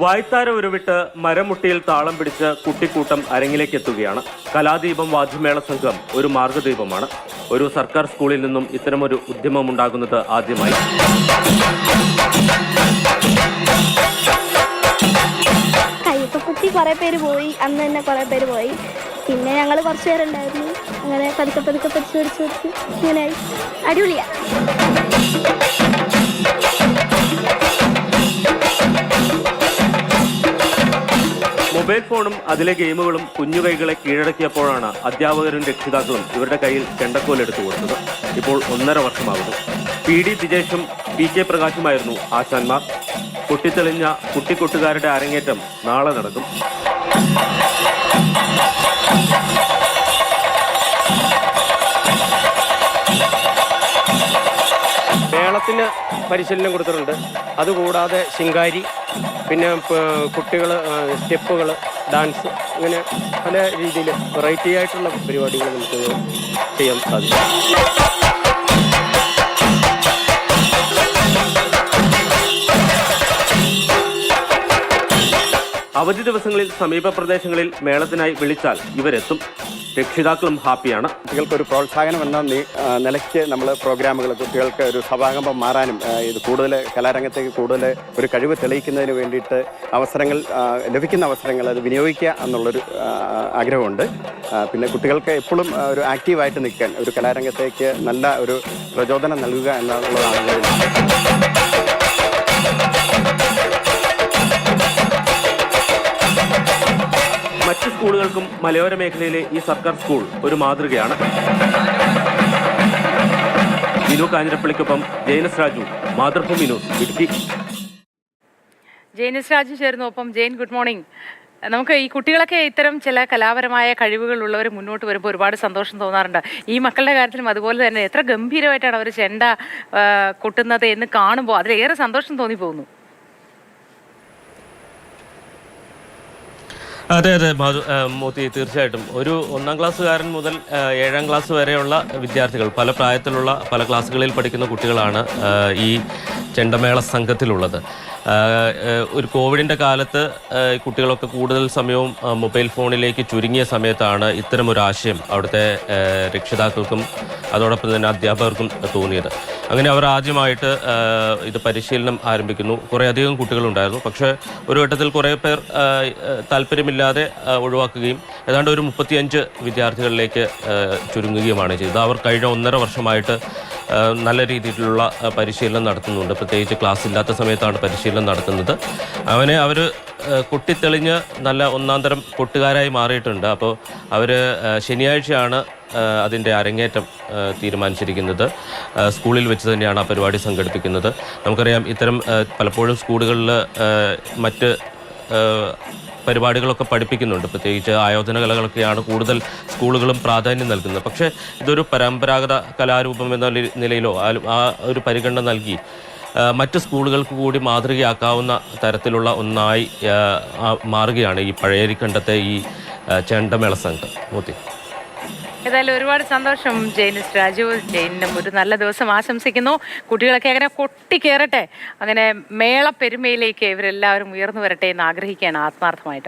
വായ്ത്താര ഉരുവിട്ട് മരമുട്ടിയിൽ താളം പിടിച്ച് കുട്ടിക്കൂട്ടം അരങ്ങിലേക്ക് എത്തുകയാണ്. കലാദീപം വാദ്യമേള സംഘം ഒരു മാർഗദീപമാണ്. ഒരു സർക്കാർ സ്കൂളിൽ നിന്നും ഇത്തരമൊരു ഉദ്യമമുണ്ടാകുന്നത് ആദ്യമായി. കയ്യപ്പക്കുത്തി കുറേ പേര് പോയി, അന്ന് തന്നെ കുറേ പേര് പോയി. പിന്നെ ഞങ്ങൾ കുറച്ച് പേരുണ്ടായിരുന്നു. അങ്ങനെ പതുക്കെ പഠിച്ച് ഇങ്ങനെയായി. അടിപൊളിയാണ്. മൊബൈൽ ഫോണും അതിലെ ഗെയിമുകളും കുഞ്ഞുകൈകളെ കീഴടക്കിയപ്പോഴാണ് അധ്യാപകരും രക്ഷിതാക്കളും ഇവരുടെ കയ്യിൽ ചെണ്ടക്കോലെടുത്തു കൊടുത്തത്. ഇപ്പോൾ 1.5 വർഷമാകുന്നു. PD ദിജേഷും PK പ്രകാശുമായിരുന്നു ആശാന്മാർ. പൊട്ടിത്തെളിഞ്ഞ കുട്ടിക്കൊട്ടുകാരുടെ അരങ്ങേറ്റം നാളെ നടക്കും. മേളത്തിന് പരിശീലനം കൊടുത്തിട്ടുണ്ട്. അതുകൂടാതെ ശിങ്കാരി, പിന്നെ കുട്ടികൾ സ്റ്റെപ്പുകൾ, ഡാൻസ്, ഇങ്ങനെ പല രീതിയിൽ വെറൈറ്റി ആയിട്ടുള്ള പരിപാടികൾ നമുക്ക് ചെയ്യാൻ സാധിക്കും. അവധി ദിവസങ്ങളിൽ സമീപ പ്രദേശങ്ങളിൽ മേളത്തിനായി വിളിച്ചാൽ ഇവരെത്തും. രക്ഷിതാക്കളും ഹാപ്പിയാണ്. കുട്ടികൾക്കൊരു പ്രോത്സാഹനം എന്ന നിലയ്ക്ക് നമ്മൾ പ്രോഗ്രാമുകൾ കുട്ടികൾക്ക് ഒരു സഭാകമ്പം മാറാനും ഇത് കൂടുതൽ കലാരംഗത്തേക്ക് കൂടുതൽ ഒരു കഴിവ് തെളിയിക്കുന്നതിന് വേണ്ടിയിട്ട് ലഭിക്കുന്ന അവസരങ്ങൾ അത് വിനിയോഗിക്കുക എന്നുള്ളൊരു ആഗ്രഹമുണ്ട്. പിന്നെ കുട്ടികൾക്ക് എപ്പോഴും ഒരു ആക്റ്റീവായിട്ട് നിൽക്കാൻ, ഒരു കലാരംഗത്തേക്ക് നല്ല ഒരു പ്രചോദനം നൽകുക എന്നുള്ളതാണ്. മറ്റ് സ്കൂളുകൾക്കും മലയോര മേഖലയിലെ ഈ സർക്കാർ സ്കൂൾ ഒരു മാതൃകയാണ്. വിനു കാഞ്ഞിരപ്പള്ളിക്കൊപ്പം ജയനസ് രാജു, മാതൃഭൂമി ന്യൂസ്, ഇടുക്കി. ജയനസ് രാജു ചേർന്നു. ഒപ്പം ജയൻ, ഗുഡ് മോർണിംഗ്. നമുക്ക് ഈ കുട്ടികളൊക്കെ ഇത്തരം ചില കലാപരമായ കഴിവുകളുള്ളവർ മുന്നോട്ട് വരുമ്പോൾ ഒരുപാട് സന്തോഷം തോന്നാറുണ്ട്. ഈ മക്കളുടെ കാര്യത്തിലും അതുപോലെ തന്നെ എത്ര ഗംഭീരമായിട്ടാണ് അവർ ചെണ്ട കൊട്ടുന്നത് എന്ന് കാണുമ്പോൾ അതിലേറെ സന്തോഷം തോന്നിപ്പോകുന്നു. അതെ മോത്തി, തീർച്ചയായിട്ടും ഒരു 1-ാം ക്ലാസ്സുകാരൻ മുതൽ 7-ാം ക്ലാസ് വരെയുള്ള വിദ്യാർത്ഥികൾ, പല പ്രായത്തിലുള്ള പല ക്ലാസ്സുകളിൽ പഠിക്കുന്ന കുട്ടികളാണ് ഈ ചെണ്ടമേള സംഘത്തിലുള്ളത്. ഒരു കോവിഡിൻ്റെ കാലത്ത് കുട്ടികളൊക്കെ കൂടുതൽ സമയവും മൊബൈൽ ഫോണിലേക്ക് ചുരുങ്ങിയ സമയത്താണ് ഇത്തരമൊരു ആശയം അവിടുത്തെ രക്ഷിതാക്കൾക്കും അതോടൊപ്പം തന്നെ അധ്യാപകർക്കും തോന്നിയത്. അങ്ങനെ അവർ ആദ്യമായിട്ട് ഇത് പരിശീലനം ആരംഭിക്കുന്നു. കുറേയധികം കുട്ടികളുണ്ടായിരുന്നു. പക്ഷേ ഒരു ഘട്ടത്തിൽ കുറേ പേർ താല്പര്യമില്ലാതെ ഒഴിവാക്കുകയും ഏതാണ്ട് ഒരു 35 വിദ്യാർത്ഥികളിലേക്ക് ചുരുങ്ങുകയുമാണ് ചെയ്തത്. അവർ കഴിഞ്ഞ 1.5 വർഷമായിട്ട് നല്ല രീതിയിലുള്ള പരിശീലനം നടത്തുന്നുണ്ട്. പ്രത്യേകിച്ച് ക്ലാസ് ഇല്ലാത്ത സമയത്താണ് പരിശീലനം നടത്തുന്നത്. അവർ കൊട്ടിത്തെളിഞ്ഞ് നല്ല 1-ാം തരം കൊട്ടുകാരായി മാറിയിട്ടുണ്ട്. അപ്പോൾ അവർ ശനിയാഴ്ചയാണ് അതിൻ്റെ അരങ്ങേറ്റം തീരുമാനിച്ചിരിക്കുന്നത്. സ്കൂളിൽ വെച്ച് തന്നെയാണ് ആ പരിപാടി സംഘടിപ്പിക്കുന്നത്. നമുക്കറിയാം, ഇത്തരം പലപ്പോഴും സ്കൂളുകളിൽ മറ്റ് പരിപാടികളൊക്കെ പഠിപ്പിക്കുന്നുണ്ട്. പ്രത്യേകിച്ച് ആയോധന കലകളൊക്കെയാണ് കൂടുതൽ സ്കൂളുകളും പ്രാധാന്യം നൽകുന്നത്. പക്ഷേ ഇതൊരു പരമ്പരാഗത കലാരൂപം എന്ന നിലയിലോ ആ ഒരു പരിഗണന നൽകി മറ്റ് സ്കൂളുകൾക്ക് കൂടി മാതൃകയാക്കാവുന്ന തരത്തിലുള്ള ഒന്നായി മാറുകയാണ് ഈ പഴയരിക്കണ്ടത്തെ ഈ ചെണ്ടമേള സംഘം. മോത്തി, ഏതായാലും ഒരുപാട് സന്തോഷം ജയനസ് രാജു. ജയനും ഒരു നല്ല ദിവസം ആശംസിക്കുന്നു. കുട്ടികളൊക്കെ അങ്ങനെ കൊട്ടിക്കേറട്ടെ, അങ്ങനെ മേള പെരുമയിലേക്ക് ഇവരെല്ലാവരും ഉയർന്നു വരട്ടെ എന്ന് ആഗ്രഹിക്കുകയാണ് ആത്മാർത്ഥമായിട്ട്.